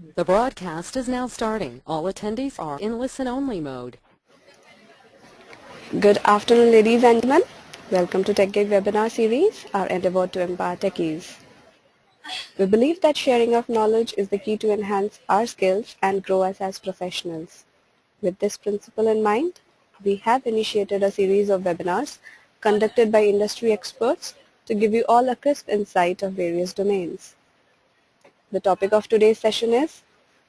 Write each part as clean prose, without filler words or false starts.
The broadcast is now starting. All attendees are in listen-only mode. Good afternoon, ladies and gentlemen. Welcome to TechGig webinar series, our endeavor to empower techies. We believe that sharing of knowledge is the key to enhance our skills and grow us as professionals. With this principle in mind, we have initiated a series of webinars conducted by industry experts to give you all a crisp insight of various domains. The topic of today's session is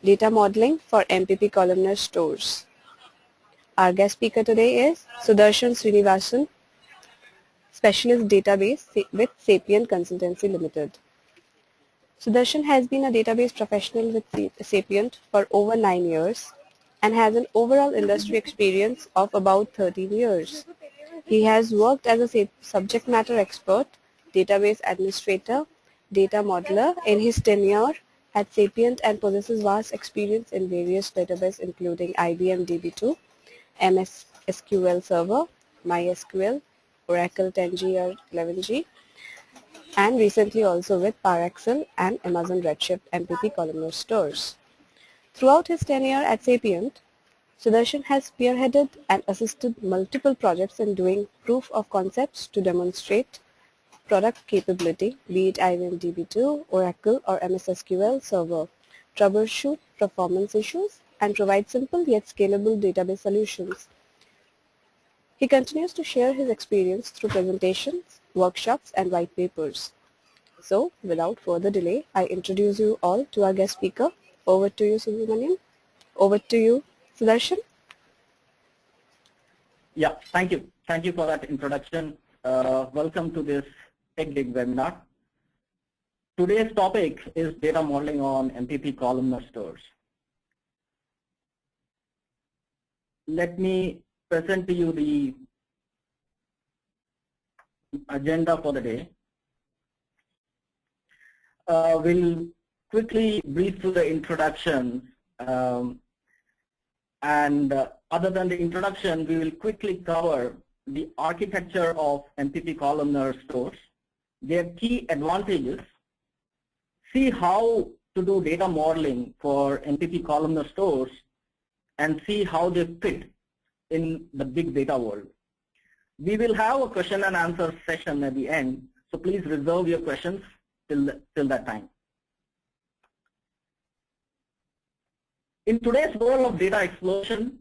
Data Modeling for MPP Columnar Stores. Our guest speaker today is Sudarshan Srinivasan, Specialist Database with Sapient Consultancy Limited. Sudarshan has been a database professional with Sapient for over 9 years and has an overall industry experience of about 13 years. He has worked as a subject matter expert, database administrator, data modeler in his tenure at Sapient and possesses vast experience in various databases including IBM DB2, MS SQL Server, MySQL, Oracle 10G or 11G, and recently also with Paraxel and Amazon Redshift MPP Columnar Stores. Throughout his tenure at Sapient, Sudarshan has spearheaded and assisted multiple projects in doing proof of concepts to demonstrate product capability, be it IBM DB2, Oracle or MS SQL Server, troubleshoot performance issues, and provide simple yet scalable database solutions. He continues to share his experience through presentations, workshops, and white papers. So, without further delay, I introduce you all to our guest speaker. Over to you, Subramanian. Over to you, Sudarshan. Yeah, thank you. Thank you for that introduction. Welcome to this TechGig webinar. Today's topic is data modeling on MPP Columnar Stores. Let me present to you the agenda for the day. We'll quickly brief through the introduction, and other than the introduction, we will quickly cover the architecture of MPP Columnar Stores, their key advantages, see how to do data modeling for MPP Columnar Stores, and see how they fit in the big data world. We will have a question and answer session at the end, so please reserve your questions till that time. In today's world of data explosion,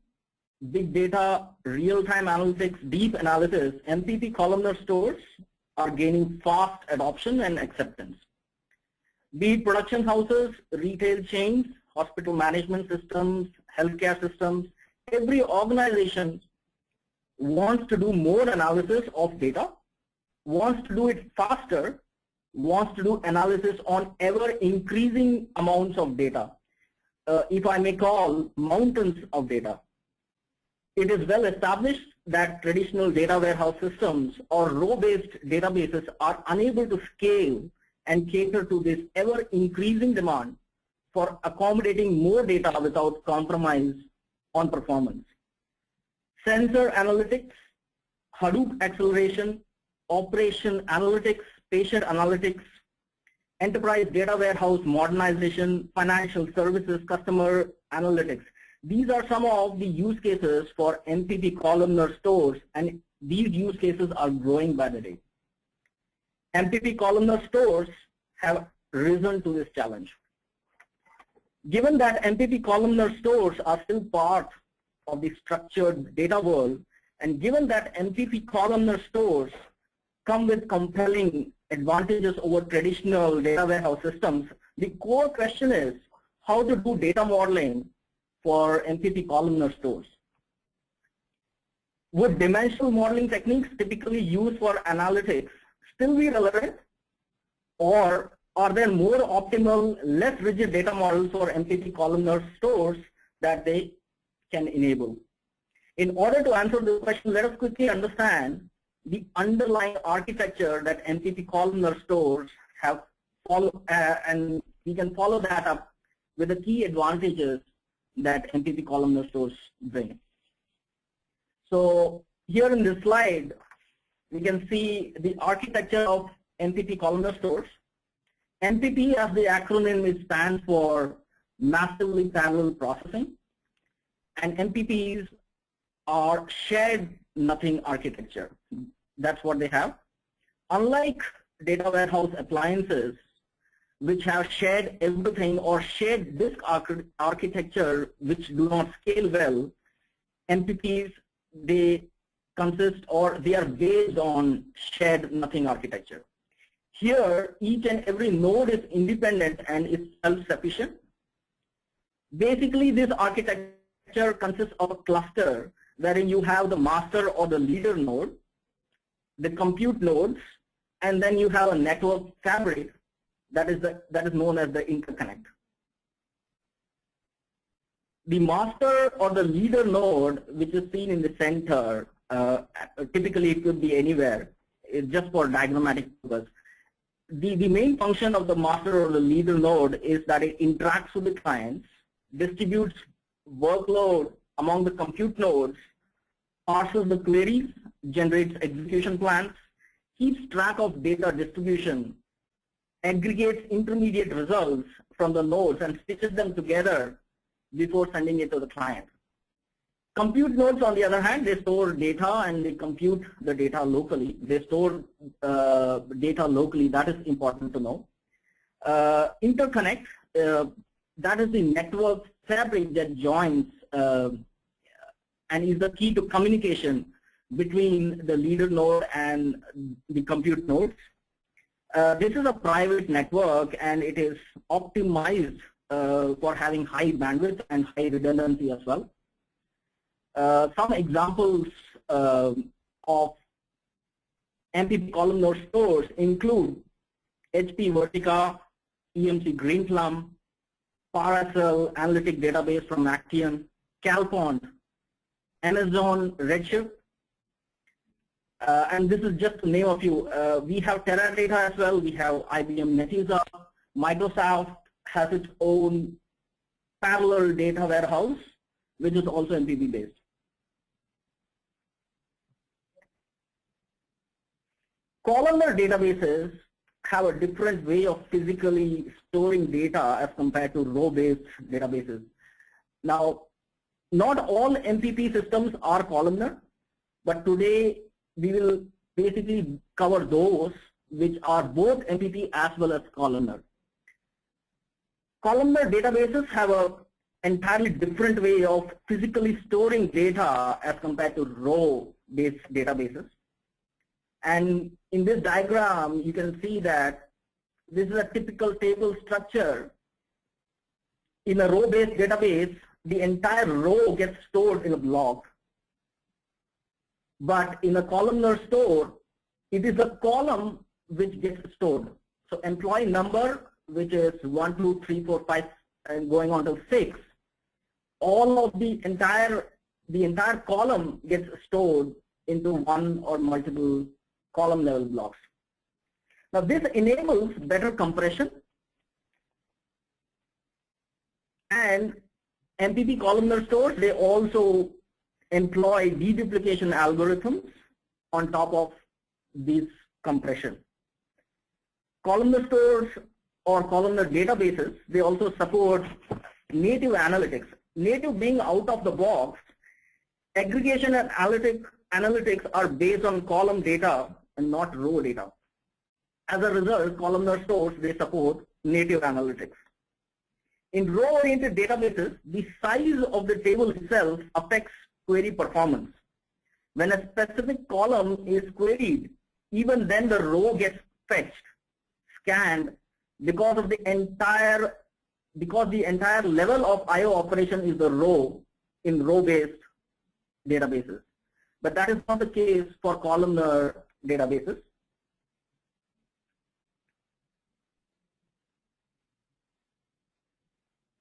big data, real-time analytics, deep analysis, MPP Columnar Stores are gaining fast adoption and acceptance. Be it production houses, retail chains, hospital management systems, healthcare systems, every organization wants to do more analysis of data, wants to do it faster, wants to do analysis on ever increasing amounts of data. If I may call mountains of data. It is well established that traditional data warehouse systems or row-based databases are unable to scale and cater to this ever increasing demand for accommodating more data without compromise on performance. Sensor analytics, Hadoop acceleration, operation analytics, patient analytics, enterprise data warehouse modernization, financial services, customer analytics. These are some of the use cases for MPP Columnar Stores, and these use cases are growing by the day. MPP Columnar Stores have risen to this challenge. Given that MPP Columnar Stores are still part of the structured data world, and given that MPP Columnar Stores come with compelling advantages over traditional data warehouse systems, the core question is how to do data modeling for MPP Columnar Stores. Would dimensional modeling techniques typically used for analytics still be relevant, or are there more optimal, less rigid data models for MPP Columnar Stores that they can enable? In order to answer this question, let us quickly understand the underlying architecture that MPP Columnar Stores have followed, and we can follow that up with the key advantages that MPP Columnar Stores bring. So here in this slide, we can see the architecture of MPP Columnar Stores. MPP, as the acronym, it stands for massively parallel processing, and MPPs are shared nothing architecture. That's what they have. Unlike data warehouse appliances, which have shared everything or shared disk architecture which do not scale well, MPPs, they consist or they are based on shared nothing architecture. Here, each and every node is independent and is self-sufficient. Basically, this architecture consists of a cluster wherein you have the master or the leader node, the compute nodes, and then you have a network fabric that is known as the interconnect. The master or the leader node, which is seen in the center, typically it could be anywhere, it's just for diagrammatic purpose. The main function of the master or the leader node is that it interacts with the clients, distributes workload among the compute nodes, parses the queries, generates execution plans, keeps track of data distribution, aggregates intermediate results from the nodes and stitches them together before sending it to the client. Compute nodes, on the other hand, they store data and they compute the data locally. They store data locally. That is important to know. Interconnect, that is the network fabric that joins and is the key to communication between the leader node and the compute nodes. This is a private network and it is optimized for having high bandwidth and high redundancy as well. Some examples of MPP Columnar Stores include HP Vertica, EMC Greenplum, Paracel Analytic Database from Actian, Calpont, Amazon Redshift, and this is just to name a few. We have Teradata as well. We have IBM Netezza. Microsoft has its own parallel data warehouse, which is also MPP based. Columnar databases have a different way of physically storing data as compared to row-based databases. Now, not all MPP systems are columnar, but today we will basically cover those which are both MPP as well as columnar. Columnar databases have an entirely different way of physically storing data as compared to row-based databases. And in this diagram, you can see that this is a typical table structure. In a row-based database, the entire row gets stored in a block. But in a columnar store, it is a column which gets stored. So employee number, which is 1, 2, 3, 4, 5, and going on to 6, all of the entire column gets stored into one or multiple column level blocks. Now this enables better compression, and MPP Columnar Stores, they also employ deduplication algorithms on top of this compression. Columnar stores or columnar databases, they also support native analytics. Native being out of the box, aggregation and analytics are based on column data and not row data. As a result, columnar stores, they support native analytics. In row-oriented databases, the size of the table itself affects query performance. When a specific column is queried, even then the row gets fetched, scanned, because the entire level of I/O operation is the row in row-based databases. But that is not the case for columnar databases.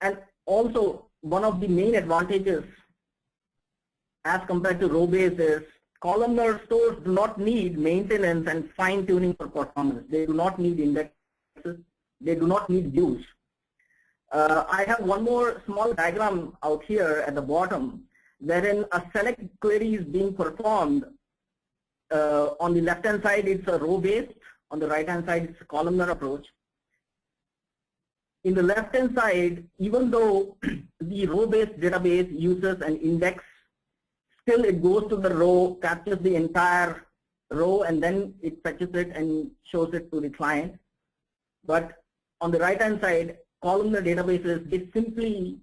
And also, one of the main advantages as compared to row-based is columnar stores do not need maintenance and fine-tuning for performance. They do not need indexes. They do not need views. I have one more small diagram out here at the bottom, wherein a select query is being performed. On the left-hand side, it's a row-based. On the right-hand side, it's a columnar approach. In the left-hand side, even though the row-based database uses an index, still it goes to the row, captures the entire row, and then it fetches it and shows it to the client. But on the right-hand side, columnar databases, they simply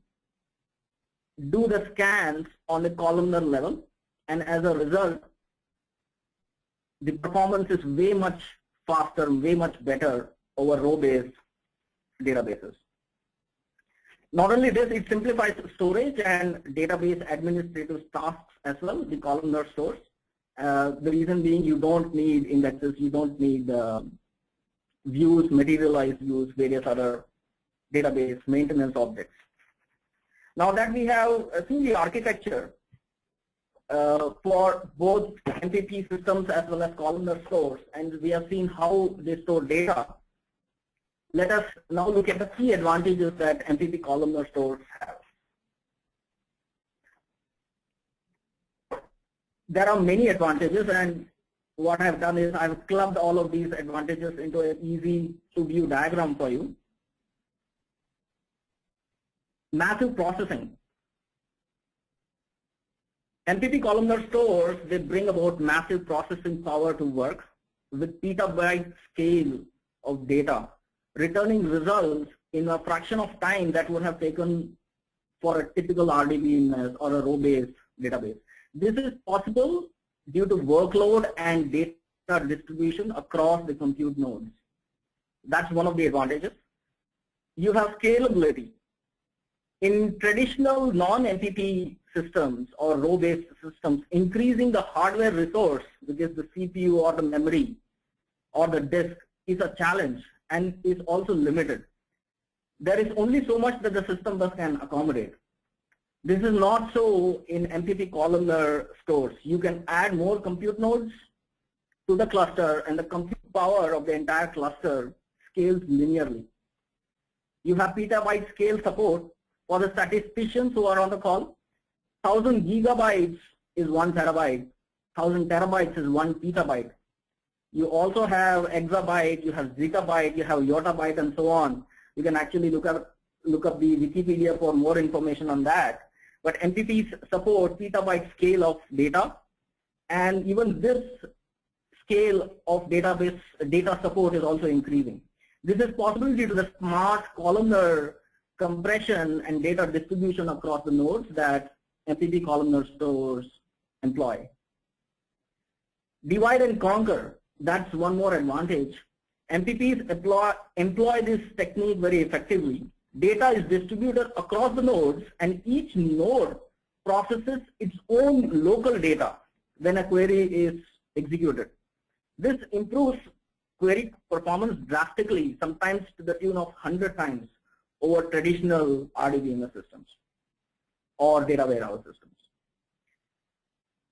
do the scans on the columnar level, and as a result, the performance is way much faster, way much better over row-based databases. Not only this, it simplifies storage and database administrative tasks as well, the columnar stores. The reason being, you don't need indexes, you don't need views, materialized views, various other database maintenance objects. Now that we have seen the architecture for both MPP systems as well as columnar stores, and we have seen how they store data, let us now look at the key advantages that MPP columnar stores have. There are many advantages, and what I've done is I've clubbed all of these advantages into an easy to view diagram for you. Massive processing. MPP columnar stores, they bring about massive processing power to work with petabyte scale of data, returning results in a fraction of time that would have taken for a typical RDB or a row-based database. This is possible due to workload and data distribution across the compute nodes. That's one of the advantages. You have scalability. In traditional non-MPP systems or row-based systems, increasing the hardware resource, which is the CPU or the memory or the disk, is a challenge and is also limited. There is only so much that the system bus can accommodate. This is not so in MPP columnar stores. You can add more compute nodes to the cluster, and the compute power of the entire cluster scales linearly. You have petabyte scale support for the statisticians who are on the call. 1000 gigabytes is 1 terabyte. 1000 terabytes is 1 petabyte. You also have exabyte, you have zettabyte, you have yottabyte, and so on. You can actually look up the Wikipedia for more information on that. But MPPs support petabyte scale of data, and even this scale of database data support is also increasing. This is possible due to the smart columnar compression and data distribution across the nodes that MPP columnar stores employ. Divide and conquer, that's one more advantage. MPPs employ this technique very effectively. Data is distributed across the nodes, and each node processes its own local data when a query is executed. This improves query performance drastically, sometimes to the tune of 100 times over traditional RDBMS systems or data warehouse systems.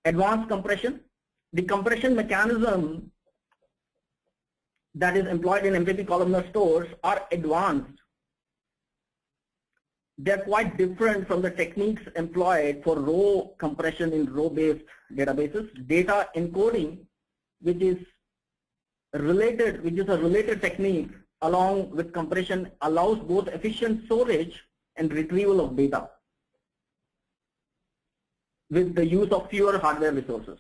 Advanced compression. The compression mechanism that is employed in MPP columnar stores are advanced. They're quite different from the techniques employed for row compression in row-based databases. Data encoding, which is a related technique along with compression, allows both efficient storage and retrieval of data with the use of fewer hardware resources.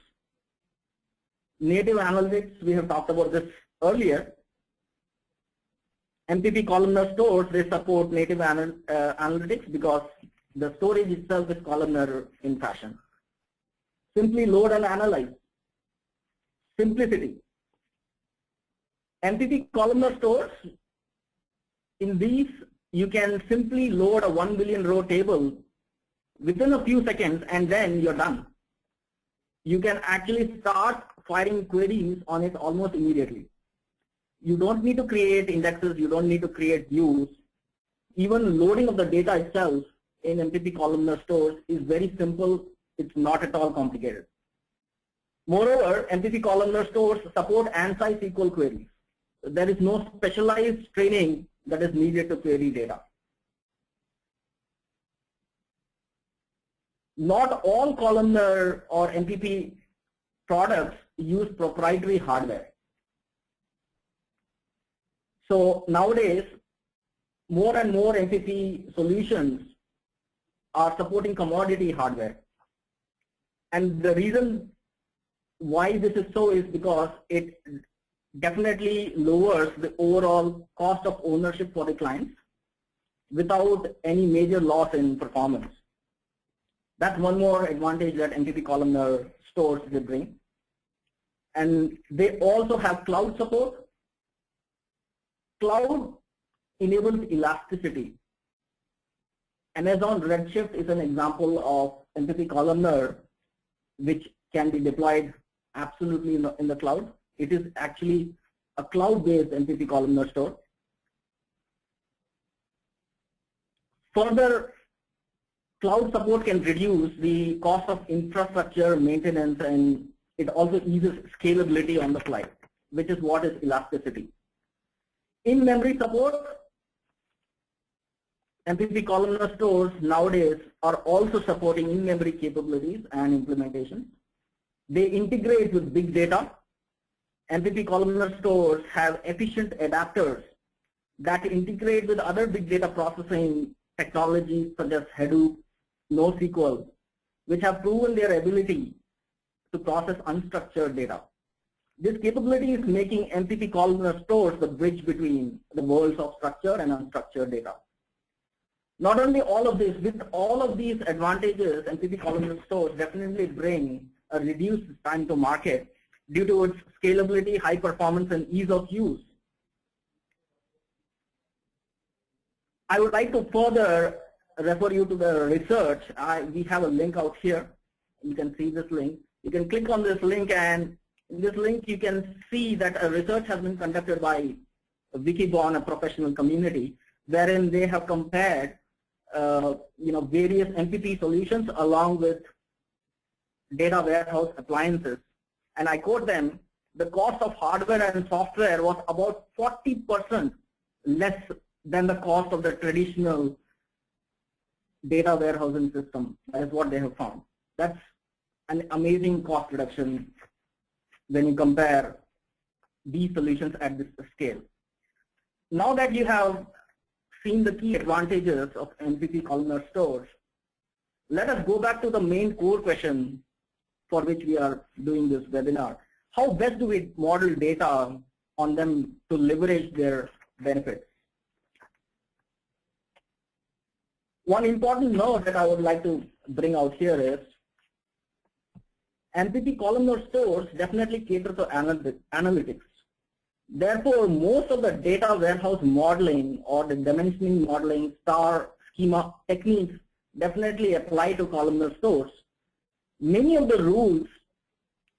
Native analytics, we have talked about this earlier. MPP columnar stores, they support native analytics because the storage itself is columnar in fashion. Simply load and analyze. Simplicity. MPP columnar stores, in these you can simply load a 1 billion row table within a few seconds, and then you're done. You can actually start firing queries on it almost immediately. You don't need to create indexes, you don't need to create views. Even loading of the data itself in MPP columnar stores is very simple. It's not at all complicated. Moreover, MPP columnar stores support ANSI SQL queries. There is no specialized training that is needed to query data. Not all columnar or MPP products use proprietary hardware. So nowadays, more and more MPP solutions are supporting commodity hardware. And the reason why this is so is because it definitely lowers the overall cost of ownership for the clients without any major loss in performance. That's one more advantage that MPP Columnar Stores will bring. And they also have cloud support. Cloud enables elasticity. Amazon Redshift is an example of MPP Columnar, which can be deployed absolutely in the cloud. It is actually a cloud-based MPP Columnar Store. Further, cloud support can reduce the cost of infrastructure maintenance, and it also eases scalability on the fly, which is what is elasticity. In-memory support, MPP Columnar Stores nowadays are also supporting in-memory capabilities and implementations. They integrate with big data. MPP Columnar Stores have efficient adapters that integrate with other big data processing technologies such as Hadoop, NoSQL, which have proven their ability to process unstructured data. This capability is making MPP Columnar Stores the bridge between the worlds of structured and unstructured data. Not only all of this, with all of these advantages, MPP Columnar Stores definitely bring a reduced time to market due to its scalability, high performance, and ease of use. I would like to further refer you to the research. We have a link out here. You can see this link. You can click on this link, and in this link you can see that a research has been conducted by Wikibon, a professional community, wherein they have compared various MPP solutions along with data warehouse appliances. And I quote them, the cost of hardware and software was about 40% less than the cost of the traditional data warehousing system. That is what they have found. That's an amazing cost reduction when you compare these solutions at this scale. Now that you have seen the key advantages of MPP Columnar Stores, let us go back to the main core question for which we are doing this webinar. How best do we model data on them to leverage their benefits? One important note that I would like to bring out here is MPP Columnar Stores definitely cater to analytics. Therefore, most of the data warehouse modeling or the dimensioning modeling, Star Schema techniques definitely apply to Columnar Stores. Many of the rules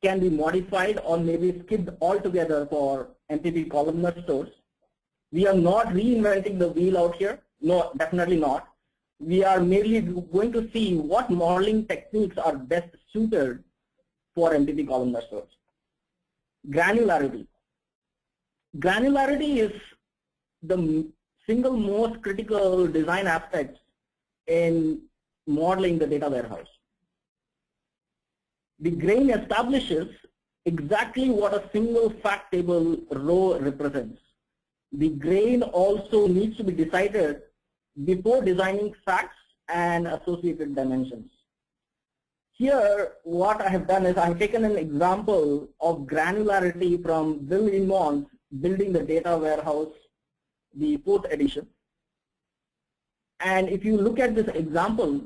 can be modified or maybe skipped altogether for MPP Columnar Stores. We are not reinventing the wheel out here. No, definitely not. We are merely going to see what modeling techniques are best suited for MPP Columnar Stores. Granularity. Granularity is the single most critical design aspect in modeling the data warehouse. The grain establishes exactly what a single fact table row represents. The grain also needs to be decided before designing facts and associated dimensions. Here, what I have done is I have taken an example of granularity from Bill Inmon's Building the Data Warehouse, the 4th edition. And if you look at this example,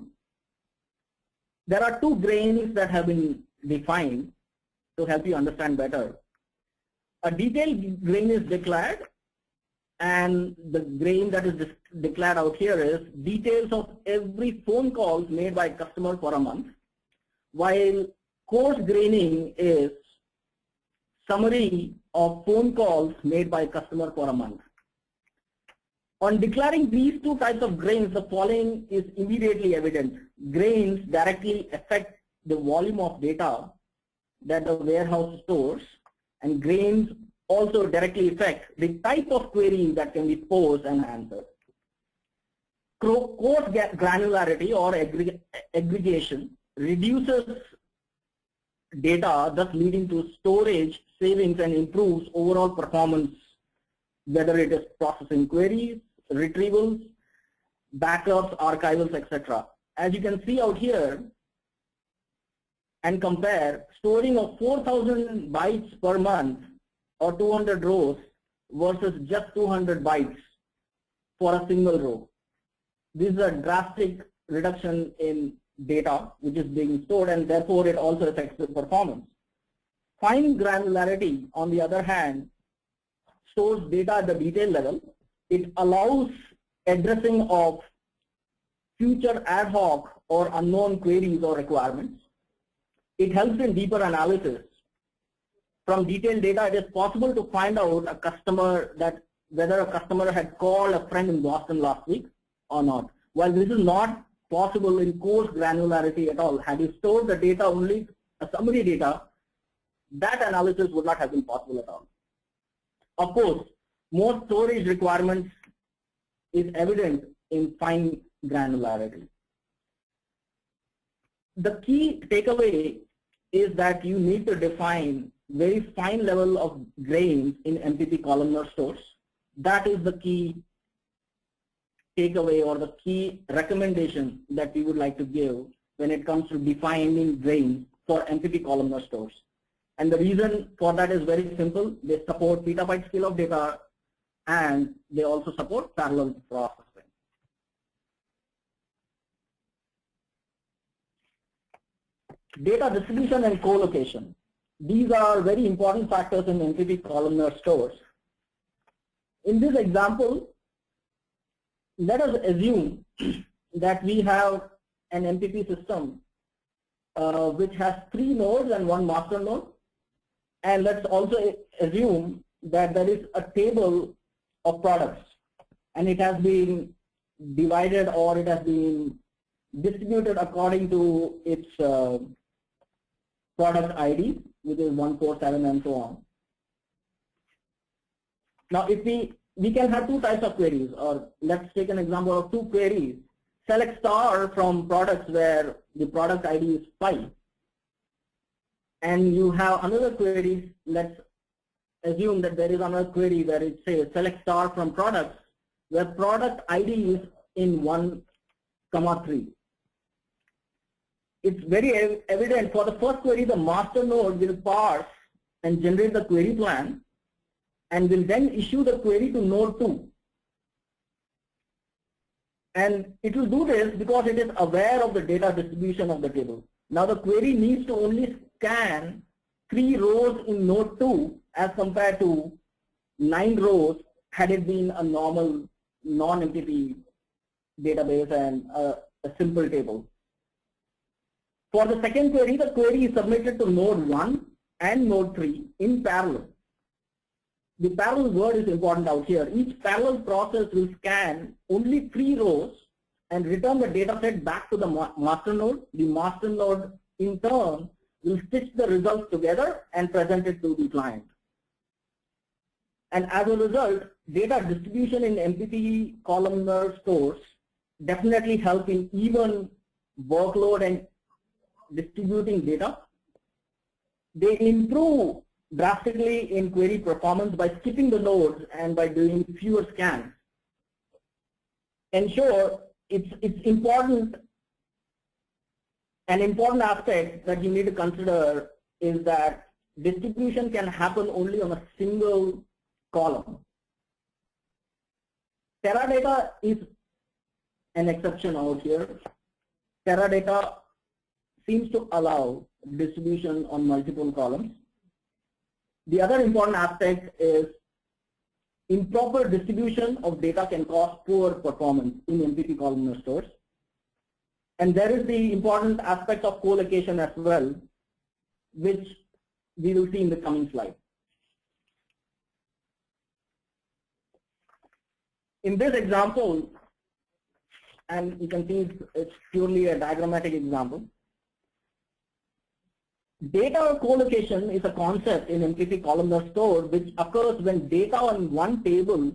there are two grains that have been defined to help you understand better. A detailed grain is declared, and the grain that is declared out here is details of every phone calls made by customer for a month, while coarse graining is summary of phone calls made by customer for a month. On declaring these two types of grains, the following is immediately evident. Grains directly affect the volume of data that the warehouse stores, and grains also directly affect the type of query that can be posed and answered. Coarse granularity or aggregation reduces data, thus leading to storage savings and improves overall performance, whether it is processing queries, retrievals, backups, archivals, etc. As you can see out here, and compare storing of 4,000 bytes per month or 200 rows versus just 200 bytes for a single row. This is a drastic reduction in data which is being stored, and therefore it also affects the performance. Fine granularity, on the other hand, stores data at the detail level. It allows addressing of future ad hoc or unknown queries or requirements. It helps in deeper analysis. From detailed data, it is possible to find out a customer whether a customer had called a friend in Boston last week or not. While this is not possible in coarse granularity at all, had you stored the data only a summary data, that analysis would not have been possible at all. Of course, more storage requirements is evident in fine granularity. The key takeaway is that you need to define very fine level of grains in MPP Columnar Stores. That is the key takeaway or the key recommendation that we would like to give when it comes to defining grains for MPP Columnar Stores. And the reason for that is very simple. They support petabyte scale of data, and they also support parallel processing. Data distribution and co-location. These are very important factors in MPP Columnar Stores. In this example, let us assume that we have an MPP system which has 3 nodes and 1 master node. And let's also assume that there is a table of products, and it has been divided or it has been distributed according to its product ID, which is 147 and so on. Now, if we can have 2 types of queries, or let's take an example of 2 queries. Select star from products where the product ID is 5. And you have another query. Let's assume that there is another query where it says select star from products where product ID is in 1, 3. It's very evident for the first query, the master node will parse and generate the query plan and will then issue the query to node 2. And it will do this because it is aware of the data distribution of the table. Now the query needs to only scan 3 rows in node 2 as compared to 9 rows had it been a normal non-MPP database and a simple table. For the second query, the query is submitted to node 1 and node 3 in parallel. The parallel word is important out here. Each parallel process will scan only 3 rows and return the data set back to the master node. The master node in turn will stitch the results together and present it to the client. And as a result, data distribution in MPP Columnar Stores definitely help in even workload and distributing data. They improve drastically in query performance by skipping the nodes and by doing fewer scans. Ensure it's important. An important aspect that you need to consider is that distribution can happen only on a single column. Teradata is an exception out here. Teradata seems to allow distribution on multiple columns. The other important aspect is improper distribution of data can cause poor performance in MPP Columnar Stores. And there is the important aspect of co-location as well, which we will see in the coming slide. In this example, and you can see it's purely a diagrammatic example, data co-location is a concept in MPP Columnar Store which occurs when data on one table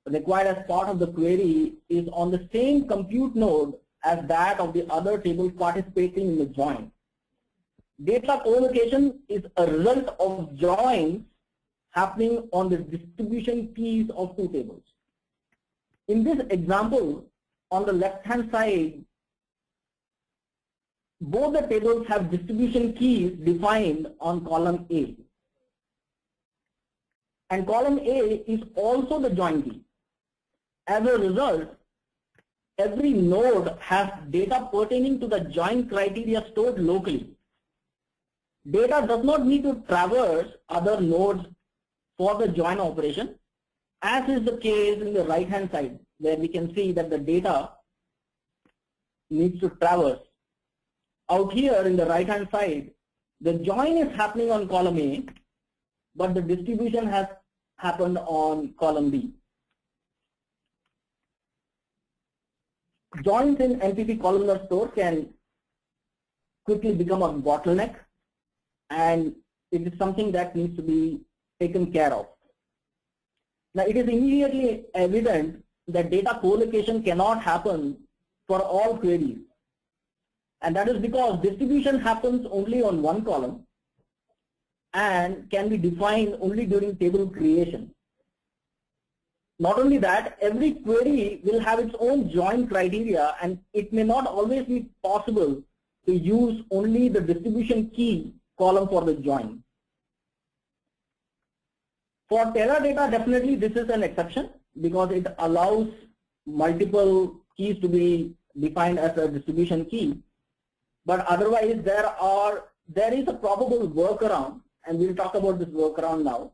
required as part of the query is on the same compute node as that of the other table participating in the join. Data co-location is a result of joins happening on the distribution keys of 2 tables. In this example, on the left-hand side, both the tables have distribution keys defined on column A. And column A is also the join key. As a result, every node has data pertaining to the join criteria stored locally. Data does not need to traverse other nodes for the join operation, as is the case in the right-hand side, where we can see that the data needs to traverse. Out here in the right-hand side, the join is happening on column A, but the distribution has happened on column B. Joins in MPP Columnar Store can quickly become a bottleneck, and it is something that needs to be taken care of. Now, it is immediately evident that data co-location cannot happen for all queries, and that is because distribution happens only on one column and can be defined only during table creation. Not only that, every query will have its own join criteria, and it may not always be possible to use only the distribution key column for the join. For Teradata, definitely this is an exception because it allows multiple keys to be defined as a distribution key. But otherwise, there is a probable workaround, and we'll talk about this workaround now.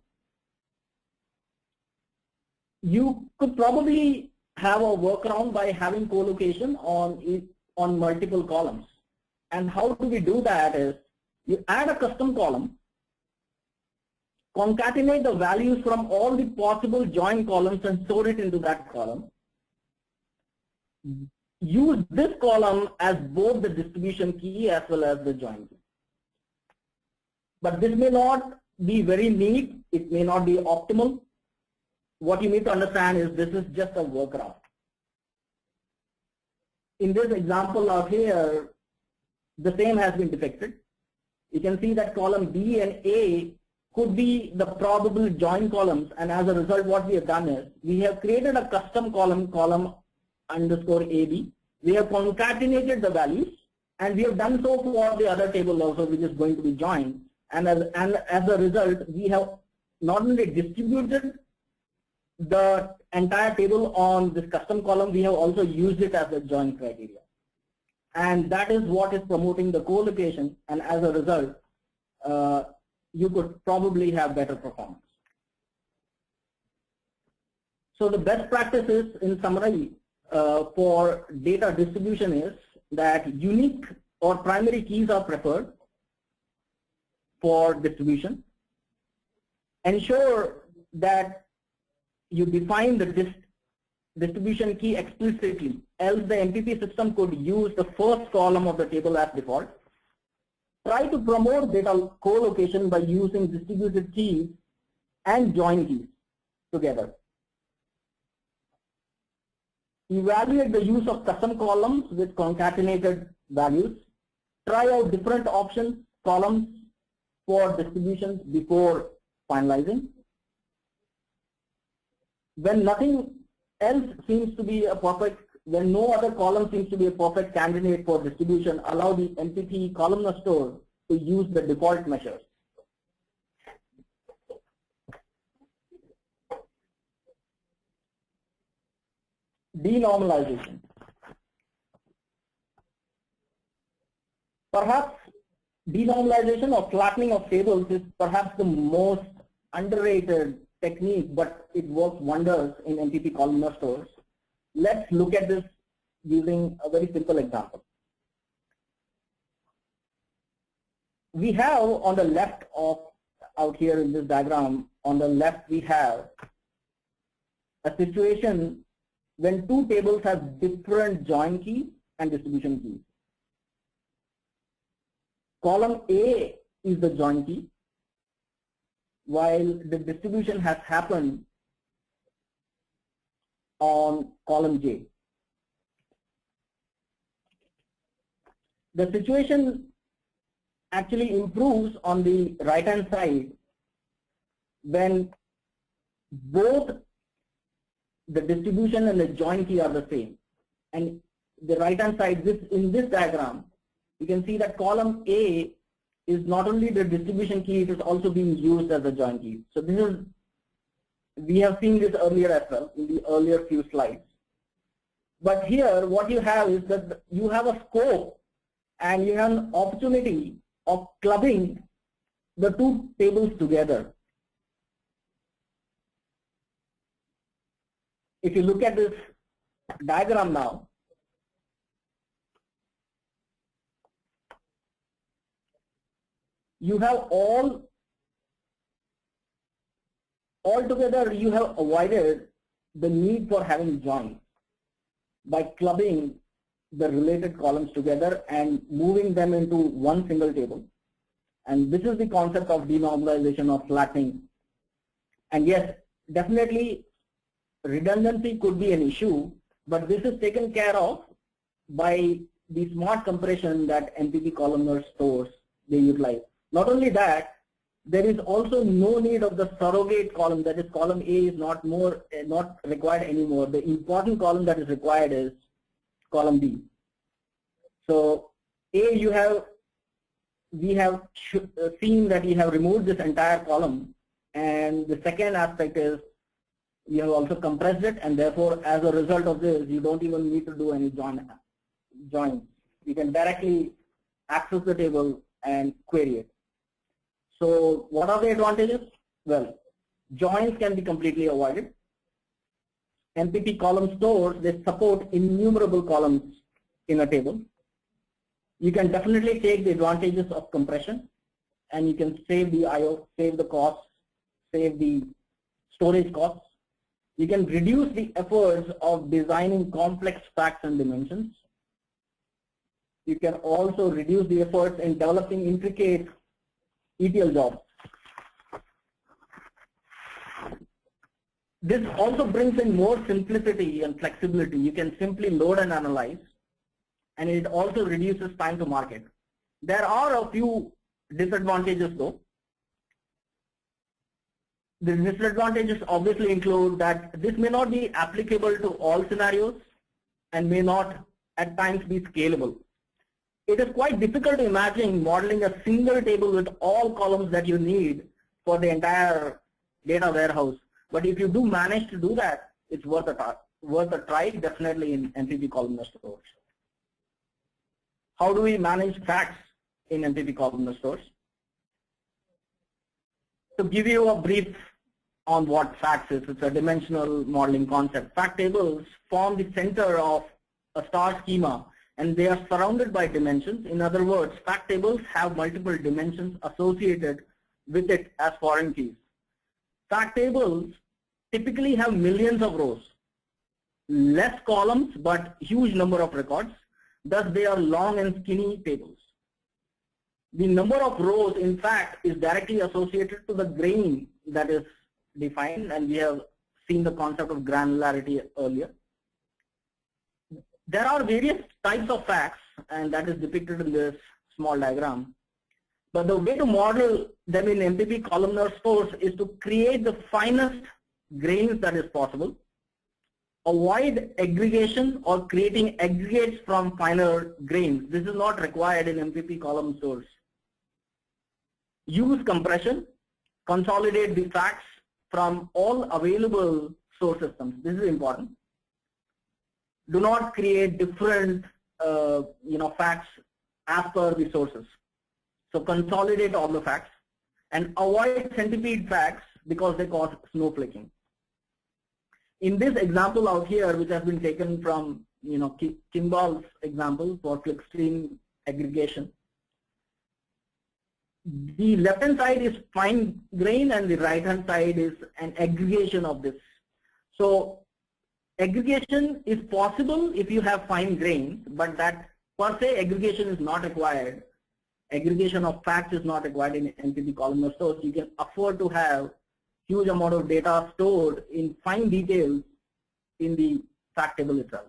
You could probably have a workaround by having co-location on multiple columns. And how do we do that is, you add a custom column, concatenate the values from all the possible join columns and store it into that column. Use this column as both the distribution key as well as the join key. But this may not be very neat, it may not be optimal. What you need to understand is this is just a workaround. In this example out here, the same has been depicted. You can see that column B and A could be the probable join columns, and as a result what we have done is we have created a custom column underscore AB. We have concatenated the values, and we have done so for the other table also, which is going to be joined. And as a result, we have not only distributed the entire table on this custom column, we have also used it as a join criteria. And that is what is promoting the co-location, and as a result, you could probably have better performance. So the best practices in summary for data distribution is that unique or primary keys are preferred for distribution. Ensure that you define the distribution key explicitly, else the MPP system could use the first column of the table as default. Try to promote data co-location by using distributed keys and join keys together. Evaluate the use of custom columns with concatenated values. Try out different options, columns for distributions before finalizing. When nothing else seems to be a perfect, when no other column seems to be a perfect candidate for distribution, allow the MPP Columnar Store to use the default measures. Denormalization. Perhaps denormalization or flattening of tables is perhaps the most underrated technique, but it works wonders in MPP Columnar Stores. Let's look at this using a very simple example. We have on the left of out here in this diagram, on the left we have a situation when two tables have different join keys and distribution keys. Column A is the join key, while the distribution has happened on column J. The situation actually improves on the right hand side when both the distribution and the join key are the same. And the right hand side, in this diagram, you can see that column A is not only the distribution key, it is also being used as a join key. So this is, we have seen this earlier as well in the earlier few slides. But here what you have is that you have a scope and you have an opportunity of clubbing the two tables together. If you look at this diagram now, you have altogether you have avoided the need for having joins by clubbing the related columns together and moving them into one single table. And this is the concept of denormalization or flattening. And yes, definitely redundancy could be an issue, but this is taken care of by the smart compression that MPP Columnar Stores they utilize. Not only that, there is also no need of the surrogate column, that is column A is not required anymore. The important column that is required is column B. So A, we have seen that you have removed this entire column, and the second aspect is you have also compressed it, and therefore as a result of this you don't even need to do any joins. You can directly access the table and query it. So what are the advantages? Well, joins can be completely avoided. MPP column stores, they support innumerable columns in a table. You can definitely take the advantages of compression, and you can save the I/O, save the costs, save the storage costs. You can reduce the efforts of designing complex facts and dimensions. You can also reduce the efforts in developing intricate ETL jobs. This also brings in more simplicity and flexibility. You can simply load and analyze, and it also reduces time to market. There are a few disadvantages though. The disadvantages obviously include that this may not be applicable to all scenarios and may not at times be scalable. It is quite difficult to imagine modeling a single table with all columns that you need for the entire data warehouse. But if you do manage to do that, it's worth a try definitely in MPP Columnar Stores. How do we manage facts in MPP Columnar Stores? To give you a brief on what facts is, it's a dimensional modeling concept. Fact tables form the center of a star schema, and they are surrounded by dimensions. In other words, fact tables have multiple dimensions associated with it as foreign keys. Fact tables typically have millions of rows, less columns but huge number of records. Thus they are long and skinny tables. The number of rows in fact is directly associated to the grain that is defined, and we have seen the concept of granularity earlier. There are various types of facts, and that is depicted in this small diagram. But the way to model them in MPP Columnar Stores is to create the finest grains that is possible. Avoid aggregation or creating aggregates from finer grains. This is not required in MPP Column Stores. Use compression. Consolidate the facts from all available source systems. This is important. Do not create different facts as per the sources. So consolidate all the facts and avoid centipede facts because they cause snowflaking. In this example out here, which has been taken from Kimball's example for clickstream aggregation, the left hand side is fine grain and the right hand side is an aggregation of this. So aggregation is possible if you have fine grains, but that per se aggregation is not required. Aggregation of facts is not required in MPP Columnar Stores. You can afford to have huge amount of data stored in fine details in the fact table itself.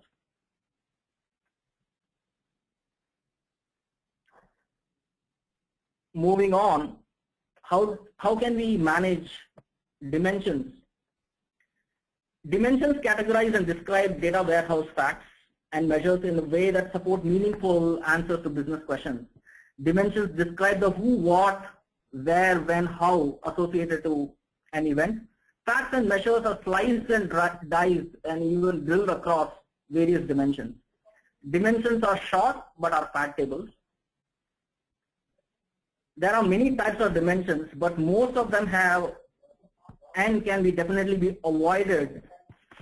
Moving on, how can we manage dimensions? Dimensions categorize and describe data warehouse facts and measures in a way that support meaningful answers to business questions. Dimensions describe the who, what, where, when, how associated to an event. Facts and measures are sliced and diced and even drilled across various dimensions. Dimensions are short but are fact tables. There are many types of dimensions, but most of them have and can definitely be avoided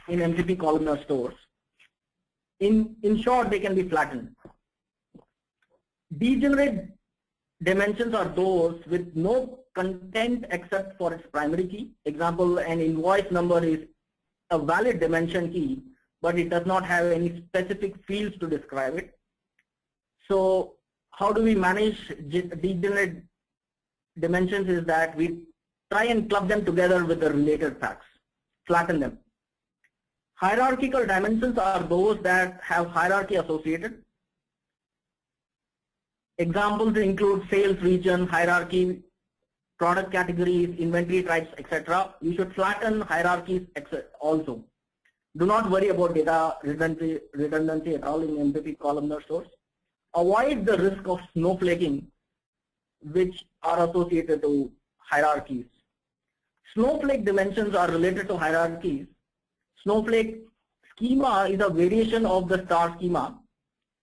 in MPP Columnar Stores. In short, they can be flattened. Degenerate dimensions are those with no content except for its primary key. Example, an invoice number is a valid dimension key, but it does not have any specific fields to describe it. So how do we manage degenerate dimensions is that we try and club them together with the related facts, flatten them. Hierarchical dimensions are those that have hierarchy associated. Examples include sales region, hierarchy, product categories, inventory types, etc. You should flatten hierarchies also. Do not worry about data redundancy at all in MPP Columnar Stores. Avoid the risk of snowflaking, which are associated to hierarchies. Snowflake dimensions are related to hierarchies. Snowflake schema is a variation of the star schema,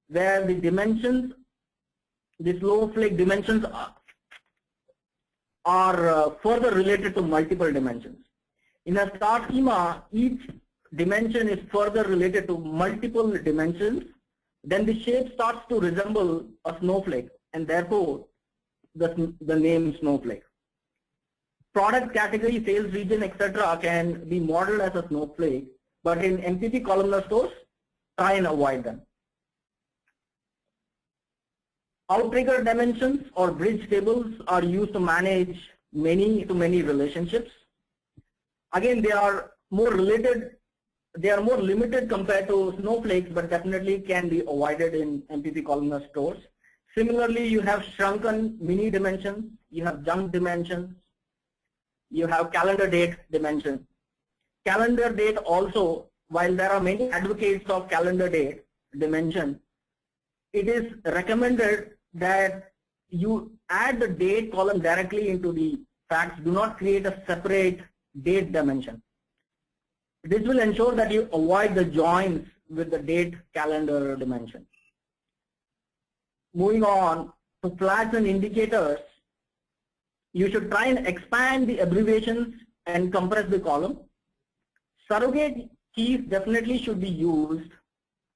where the dimensions, the snowflake dimensions are further related to multiple dimensions. In a star schema, each dimension is further related to multiple dimensions. Then the shape starts to resemble a snowflake, and therefore the name snowflake. Product category, sales region, etc. can be modeled as a snowflake, but in MPP Columnar Stores, try and avoid them. Outrigger dimensions or bridge tables are used to manage many-to-many relationships. Again, they are more related, they are more limited compared to snowflakes, but definitely can be avoided in MPP Columnar Stores. Similarly, you have shrunken mini dimensions, you have junk dimensions, you have calendar date dimension. Calendar date also, while there are many advocates of calendar date dimension, it is recommended that you add the date column directly into the facts. Do not create a separate date dimension. This will ensure that you avoid the joins with the date calendar dimension. Moving on to flags and indicators, you should try and expand the abbreviations and compress the column. Surrogate keys definitely should be used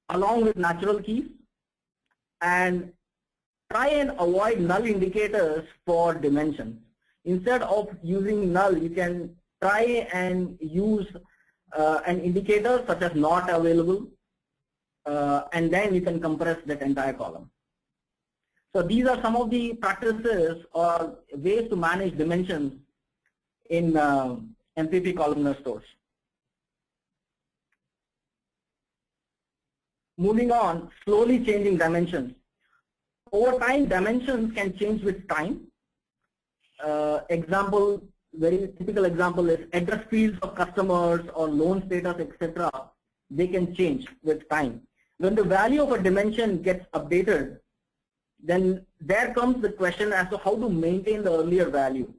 along with natural keys, and try and avoid null indicators for dimensions. Instead of using null, you can try and use an indicator such as not available, and then you can compress that entire column. So these are some of the practices or ways to manage dimensions in MPP Columnar Stores. Moving on, slowly changing dimensions. Over time, dimensions can change with time. Very typical example is address fields of customers or loan status, etc. They can change with time. When the value of a dimension gets updated, then there comes the question as to how to maintain the earlier value.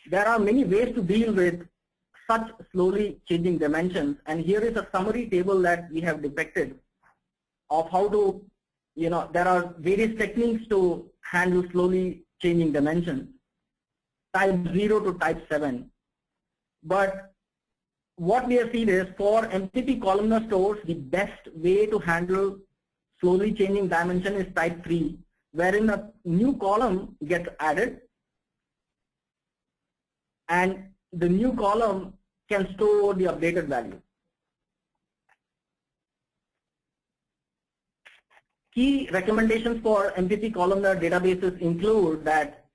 There are many ways to deal with such slowly changing dimensions, and here is a summary table that we have depicted of how to, there are various techniques to handle slowly changing dimensions, type 0 to type 7. But what we have seen is for MPP Columnar Stores, the best way to handle slowly changing dimension is type 3, wherein a new column gets added, and the new column can store the updated value. Key recommendations for MPP columnar databases include that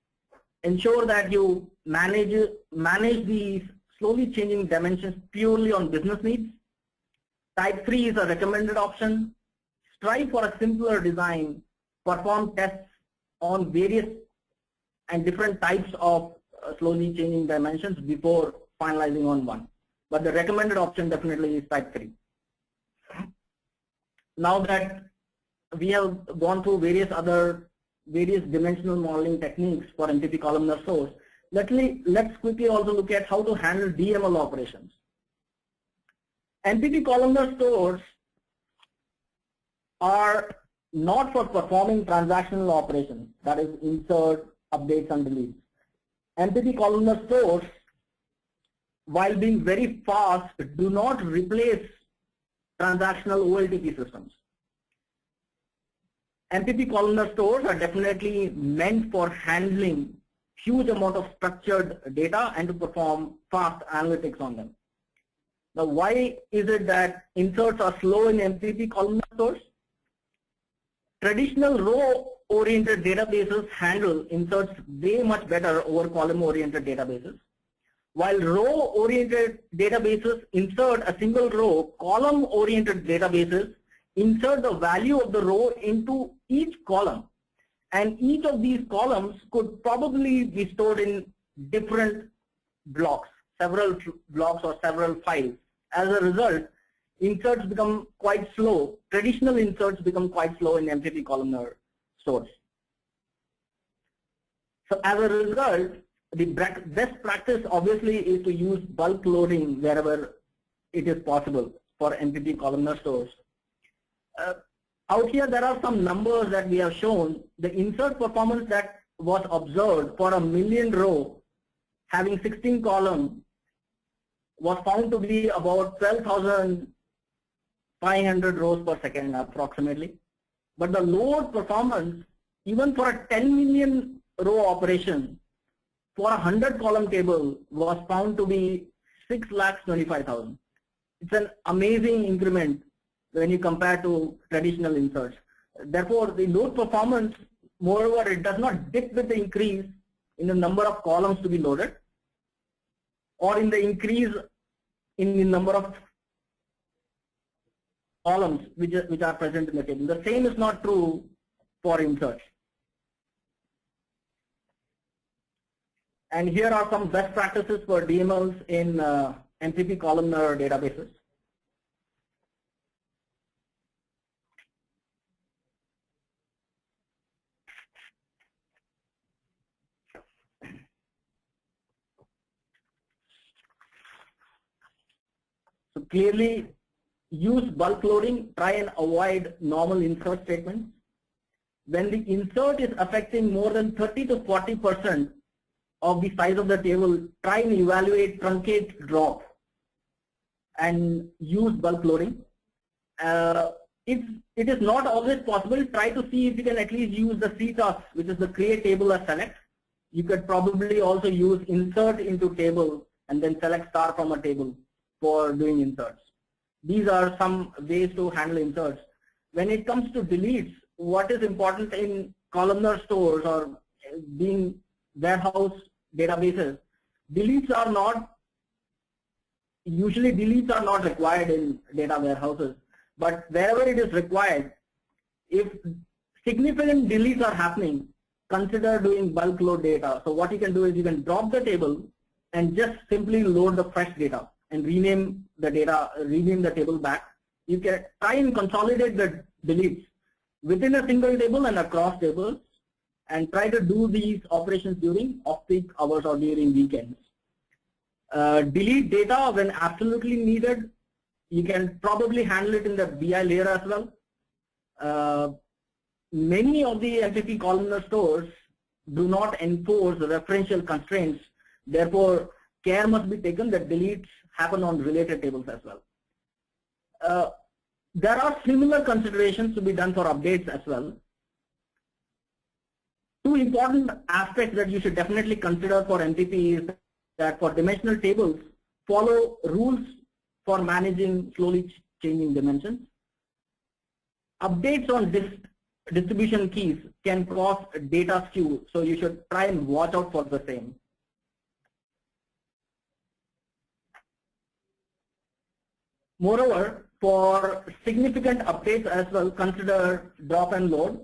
ensure that you manage these slowly changing dimensions purely on business needs. Type 3 is a recommended option. Strive for a simpler design. Perform tests on various and different types of slowly changing dimensions before finalizing on one. but the recommended option definitely is type 3. Now that we have gone through various dimensional modeling techniques for MPP columnar stores, let's quickly also look at how to handle DML operations. MPP columnar stores are not for performing transactional operations, that is insert, updates and deletes. MPP columnar stores, while being very fast, do not replace transactional OLTP systems. MPP columnar stores are definitely meant for handling huge amount of structured data and to perform fast analytics on them. Now, why is it that inserts are slow in MPP columnar stores? Traditional row-oriented databases handle inserts way much better over column-oriented databases. While row-oriented databases insert a single row, column-oriented databases insert the value of the row into each column. And each of these columns could probably be stored in different blocks, several blocks or several files. As a result, inserts become quite slow. Traditional inserts become quite slow in MPP columnar stores. So as a result, the best practice obviously is to use bulk loading wherever it is possible for MPP columnar stores. Out here there are some numbers that we have shown. The insert performance that was observed for a million row having 16 columns was found to be about 12,500 rows per second approximately. But the load performance, even for a 10 million row operation for a 100 column table, was found to be 6,25,000. It's an amazing increment when you compare to traditional inserts. Therefore, the load performance, moreover, it does not dip with the increase in the number of columns to be loaded or in the increase in the number of columns which are present in the table. The same is not true for inserts. And here are some best practices for DMLs in MPP columnar databases. So clearly use bulk loading, try and avoid normal insert statements. When the insert is affecting more than 30 to 40% of the size of the table, try and evaluate truncate drop and use bulk loading. If it is not always possible, try to see if you can at least use the CTOS, which is the create table as select. You could probably also use insert into table and then select star from a table for doing inserts. These are some ways to handle inserts. When it comes to deletes, what is important in columnar stores or being warehouse databases, deletes are not required in data warehouses, but wherever it is required, if significant deletes are happening, consider doing bulk load data. So what you can do is you can drop the table and just simply load the fresh data and rename the table back. You can try and consolidate the deletes within a single table and across tables, and try to do these operations during off-peak hours or during weekends. Delete data when absolutely needed. You can probably handle it in the BI layer as well. Many of the MPP columnar stores do not enforce referential constraints. Therefore, care must be taken that deletes happen on related tables as well. There are similar considerations to be done for updates as well. Two important aspects that you should definitely consider for MPP is that for dimensional tables, follow rules for managing slowly changing dimensions. Updates on distribution keys can cause data skew, so you should try and watch out for the same. Moreover, for significant updates as well, consider drop and load.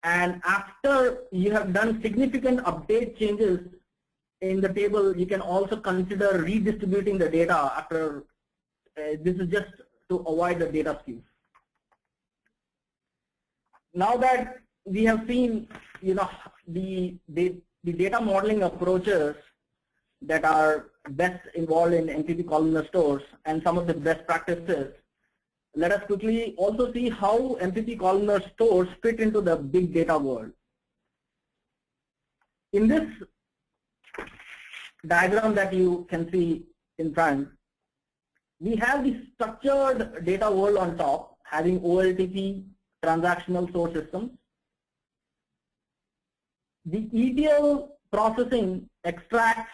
And after you have done significant update changes, in the table, you can also consider redistributing the data after, this is just to avoid the data skew. Now that we have seen, the data modeling approaches that are best involved in MPP Columnar Stores and some of the best practices, let us quickly also see how MPP Columnar Stores fit into the big data world. In this diagram that you can see in front, we have the structured data world on top, having OLTP transactional source systems. The ETL processing extracts,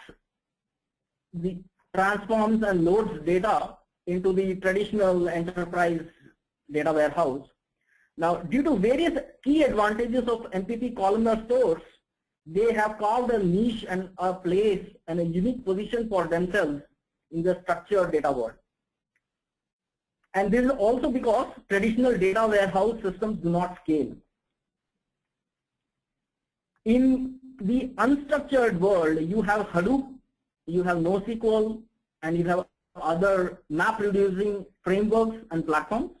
transforms and loads data into the traditional enterprise data warehouse. Now, due to various key advantages of MPP Columnar Stores, they have carved a niche and a place and a unique position for themselves in the structured data world. And this is also because traditional data warehouse systems do not scale. In the unstructured world, you have Hadoop, you have NoSQL, and you have other map reducing frameworks and platforms.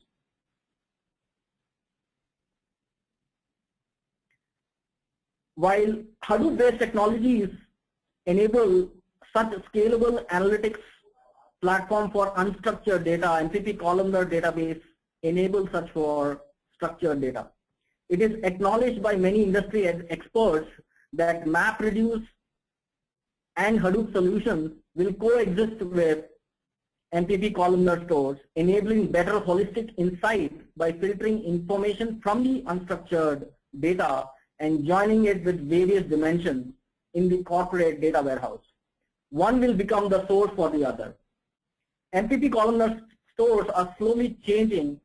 While Hadoop-based technologies enable such scalable analytics platform for unstructured data, MPP Columnar database enables such for structured data. It is acknowledged by many industry experts that MapReduce and Hadoop solutions will coexist with MPP Columnar Stores, enabling better holistic insight by filtering information from the unstructured data and joining it with various dimensions in the corporate data warehouse. One will become the source for the other. MPP Columnar Stores are slowly changing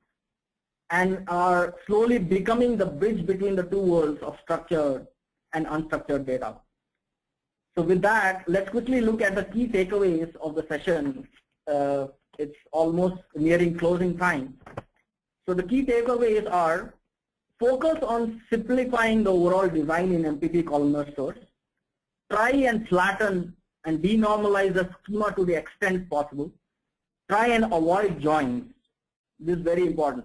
and are slowly becoming the bridge between the two worlds of structured and unstructured data. So with that, let's quickly look at the key takeaways of the session. It's almost nearing closing time. So the key takeaways are: focus on simplifying the overall design in MPP Columnar Stores. Try and flatten and denormalize the schema to the extent possible. Try and avoid joins. This is very important.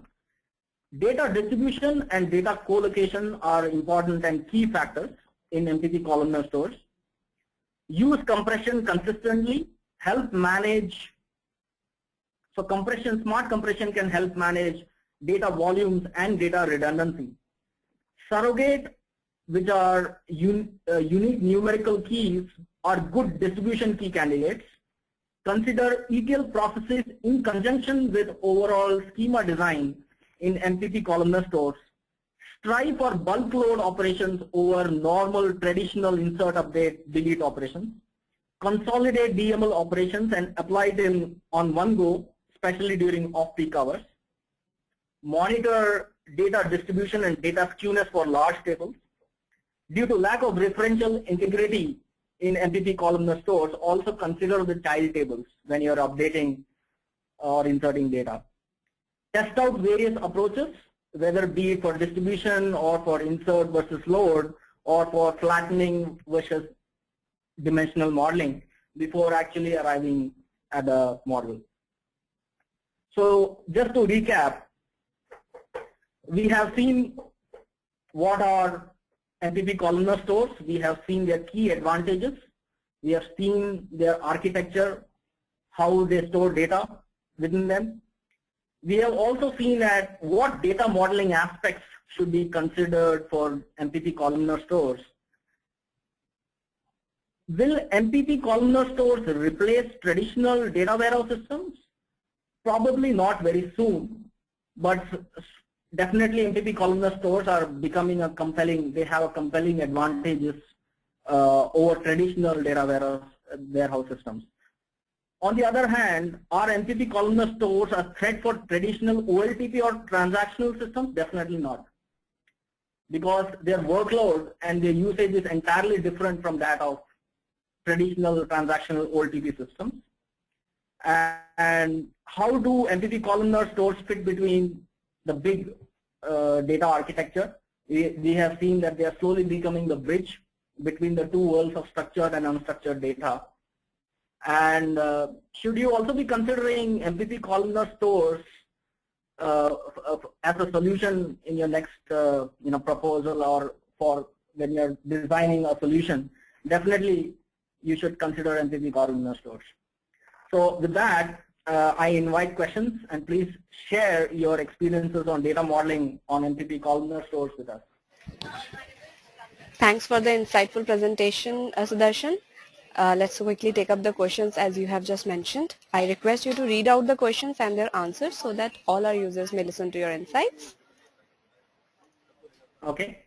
Data distribution and data co-location are important and key factors in MPP Columnar Stores. Use compression consistently. Help manage. So compression, smart compression can help manage data volumes and data redundancy. Surrogate, which are unique numerical keys, are good distribution key candidates. Consider ETL processes in conjunction with overall schema design in MPP Columnar Stores. Strive for bulk load operations over normal traditional insert, update, delete operations. Consolidate DML operations and apply them on one go, especially during off-peak hours. Monitor data distribution and data skewness for large tables. Due to lack of referential integrity in MPP Columnar Stores, also consider the child tables when you are updating or inserting data. Test out various approaches, whether it be for distribution or for insert versus load or for flattening versus dimensional modeling before actually arriving at the model. So just to recap, we have seen what are MPP Columnar Stores. We have seen their key advantages. We have seen their architecture, how they store data within them. We have also seen at what data modeling aspects should be considered for MPP Columnar Stores. Will MPP Columnar Stores replace traditional data warehouse systems? Probably not very soon, but definitely MPP Columnar Stores are becoming a compelling, they have a compelling advantages over traditional data warehouse systems. On the other hand, are MPP Columnar Stores a threat for traditional OLTP or transactional systems? Definitely not, because their workload and their usage is entirely different from that of traditional transactional OLTP systems. And how do MPP Columnar Stores fit between the big data architecture? We have seen that they are slowly becoming the bridge between the two worlds of structured and unstructured data. And should you also be considering MPP Columnar Stores as a solution in your next proposal, or for when you're designing a solution? Definitely you should consider MPP Columnar Stores. So with that, I invite questions, and please share your experiences on data modeling on MPP Columnar Stores with us. Thanks for the insightful presentation, Sudarshan. Let's quickly take up the questions as you have just mentioned. I request you to read out the questions and their answers so that all our users may listen to your insights. Okay.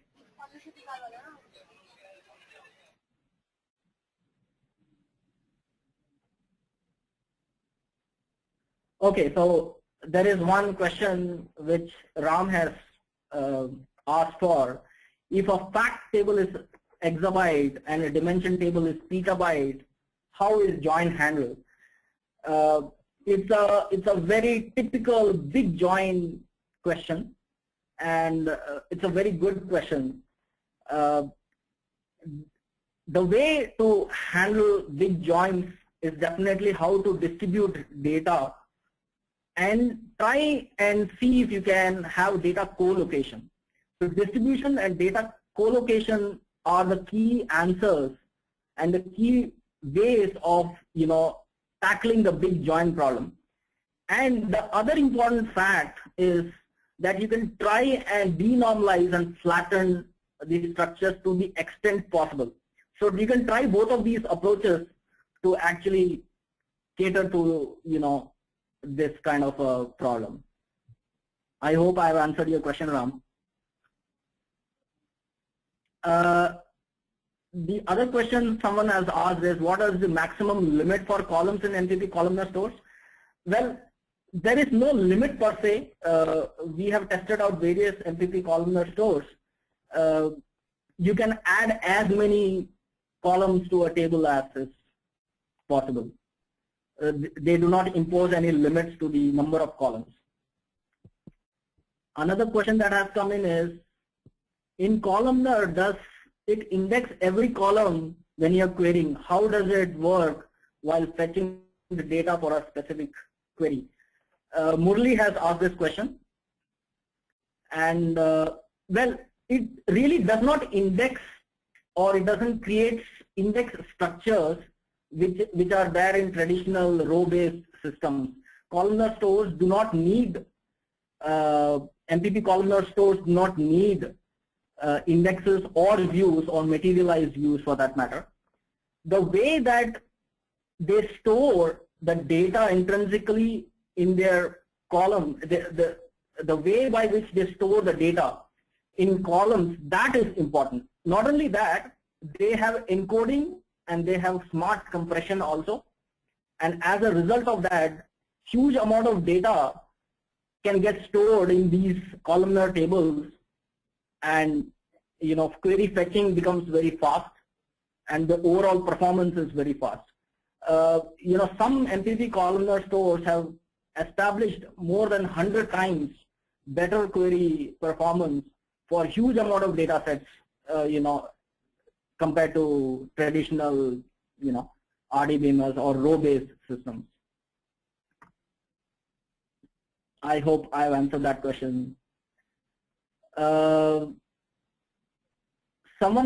Okay, so there is one question which Ram has asked for. If a fact table is exabyte and a dimension table is petabyte, how is join handled? It's a very typical big join question, and it's a very good question. The way to handle big joins is definitely how to distribute data and try and see if you can have data co-location. So distribution and data co-location are the key answers and the key ways of tackling the big join problem. And the other important fact is that you can try and denormalize and flatten these structures to the extent possible. So you can try both of these approaches to actually cater to this kind of a problem. I hope I've answered your question, Ram. The other question someone has asked is, what is the maximum limit for columns in MPP Columnar Stores? Well, there is no limit per se. We have tested out various MPP Columnar Stores. You can add as many columns to a table as is possible. They do not impose any limits to the number of columns. Another question that has come in columnar, does it index every column when you're querying? How does it work while fetching the data for a specific query? Murli has asked this question, and well, it really does not index, or it doesn't create index structures which are there in traditional row-based systems. Columnar stores do not need, MPP Columnar stores do not need indexes or views or materialized views for that matter. The way that they store the data intrinsically in their column, the way by which they store the data in columns, that is important. Not only that, they have encoding and they have smart compression also, and as a result of that, huge amount of data can get stored in these columnar tables, and query fetching becomes very fast, and the overall performance is very fast. Some MPP Columnar Stores have established more than 100 times better query performance for huge amount of data sets, compared to traditional, RDBMS or row-based systems. I hope I've answered that question. Someone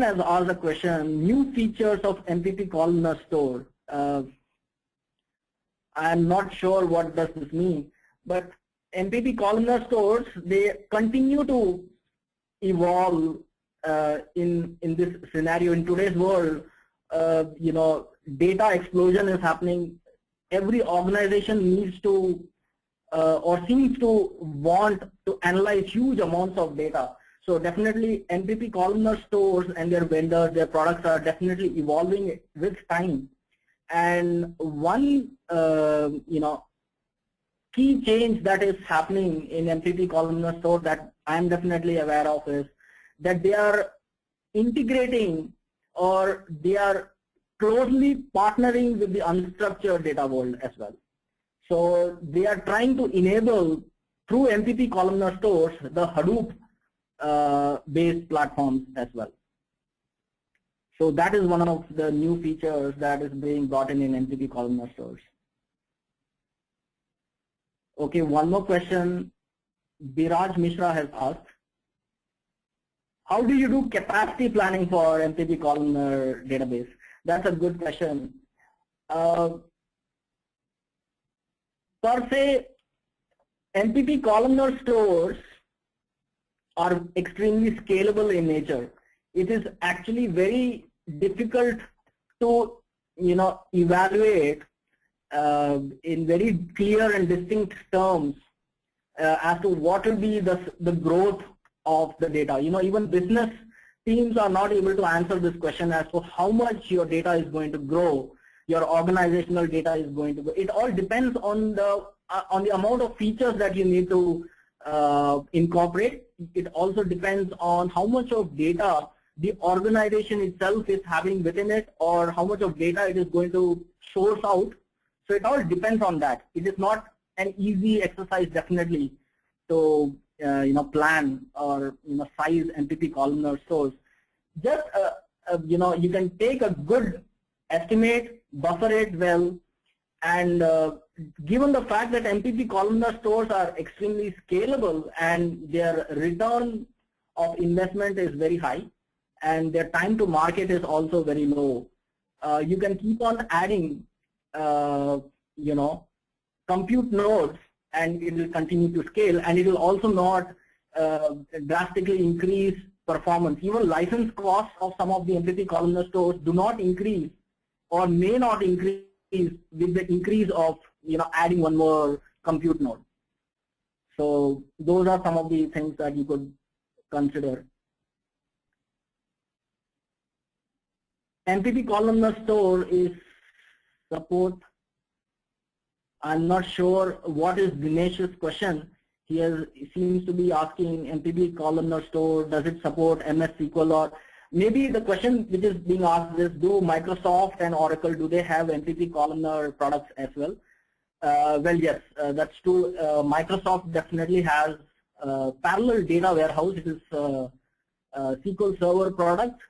has asked a question, new features of MPP Columnar Store. I'm not sure what does this mean, but MPP Columnar Stores, they continue to evolve in this scenario. In today's world, data explosion is happening. Every organization needs to or seems to want to analyze huge amounts of data. So definitely MPP Columnar Stores and their vendors, their products are definitely evolving with time. And one key change that is happening in MPP Columnar Store that I'm definitely aware of is that they are integrating, or they are closely partnering with the unstructured data world as well. So they are trying to enable through MPP Columnar Stores the Hadoop based platforms as well. So that is one of the new features that is being brought in MPP Columnar Stores. Okay, one more question. Biraj Mishra has asked, how do you do capacity planning for MPP Columnar database? That's a good question. Per se, MPP Columnar Stores are extremely scalable in nature. It is actually very difficult to evaluate in very clear and distinct terms as to what will be the growth of the data. Even business teams are not able to answer this question as to how much your data is going to grow, your organizational data is going to grow. It all depends on the amount of features that you need to incorporate. It also depends on how much of data the organization itself is having within it, or how much of data it is going to source out. So it all depends on that. It is not an easy exercise definitely to plan or size MPP Columnar Stores. Just you can take a good estimate, buffer it well, and given the fact that MPP Columnar Stores are extremely scalable and their return of investment is very high and their time to market is also very low, you can keep on adding compute nodes, and it will continue to scale, and it will also not drastically increase performance. Even license costs of some of the MPP Columnar Stores do not increase or may not increase with the increase of adding one more compute node. So those are some of the things that you could consider. MPP Columnar Store is support. I'm not sure what is Dinesh's question. He seems to be asking MPP Columnar Store, does it support MS SQL, or maybe the question which is being asked is, do Microsoft and Oracle, do they have MPP Columnar products as well? Well, yes, that's true. Microsoft definitely has parallel data warehouse. It is a SQL Server product,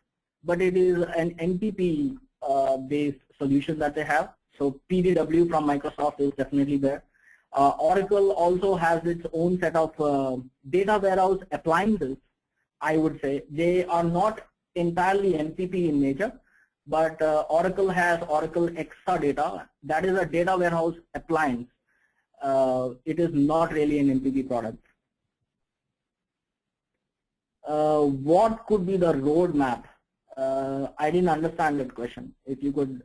but it is an MPP based solution that they have. So PDW from Microsoft is definitely there. Oracle also has its own set of data warehouse appliances. I would say they are not entirely MPP in nature, but Oracle has Oracle Exadata. That is a data warehouse appliance. It is not really an MPP product. What could be the roadmap? I didn't understand that question. If you could.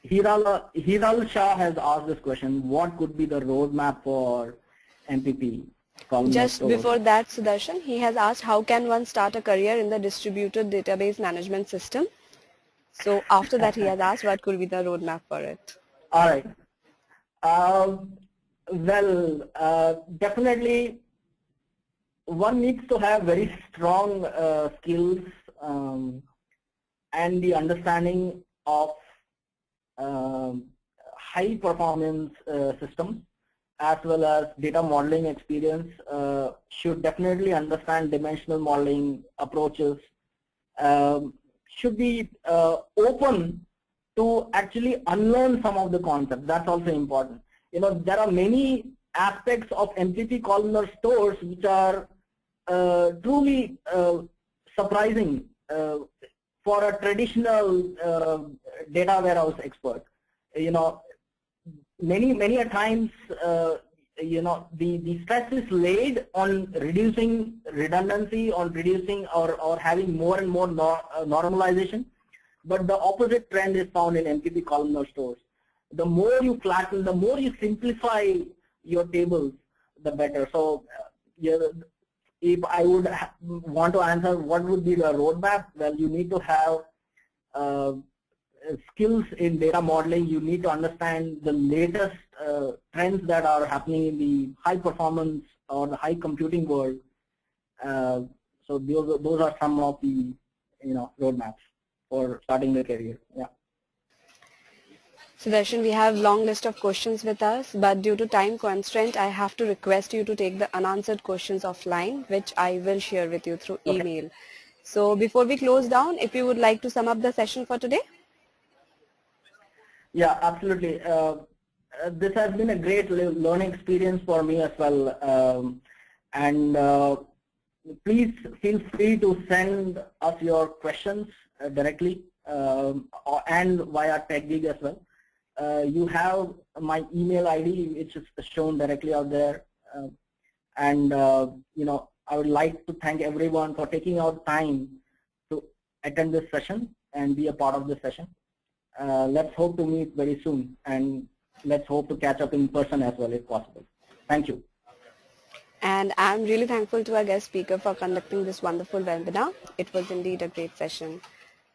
Hiral Shah has asked this question. What could be the roadmap for MPP? Just before that, Sudarshan, he has asked, how can one start a career in the distributed database management system? So after that, he has asked, what could be the roadmap for it? All right. Definitely one needs to have very strong skills and the understanding of high performance systems, as well as data modeling experience. Should definitely understand dimensional modeling approaches, should be open to actually unlearn some of the concepts. That's also important. There are many aspects of MPP Columnar Stores which are truly surprising for a traditional data warehouse expert. Many a times, the stress is laid on reducing redundancy, on reducing or having more and more normalization, but the opposite trend is found in MPP Columnar Stores. The more you flatten, the more you simplify your tables, the better. So, if I would want to answer what would be the roadmap, well, you need to have skills in data modeling. You need to understand the latest trends that are happening in the high performance or the high computing world. So those are some of the roadmaps for starting the career. Yeah. Sudarshan, we have long list of questions with us, but due to time constraint, I have to request you to take the unanswered questions offline, which I will share with you through email. So before we close down, if you would like to sum up the session for today. Yeah, absolutely. This has been a great learning experience for me as well. Please feel free to send us your questions directly and via TechGig as well. You have my email ID, which is shown directly out there. I would like to thank everyone for taking out time to attend this session and be a part of this session. Let's hope to meet very soon, and let's hope to catch up in person as well if possible. Thank you. And I'm really thankful to our guest speaker for conducting this wonderful webinar. It was indeed a great session.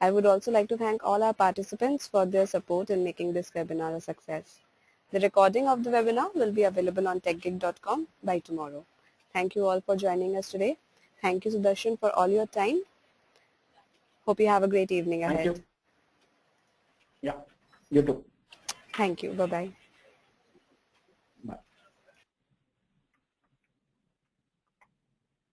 I would also like to thank all our participants for their support in making this webinar a success. The recording of the webinar will be available on techgig.com by tomorrow. Thank you all for joining us today. Thank you, Sudarshan, for all your time. Hope you have a great evening ahead. Thank you. Yeah, you too. Thank you. Bye-bye.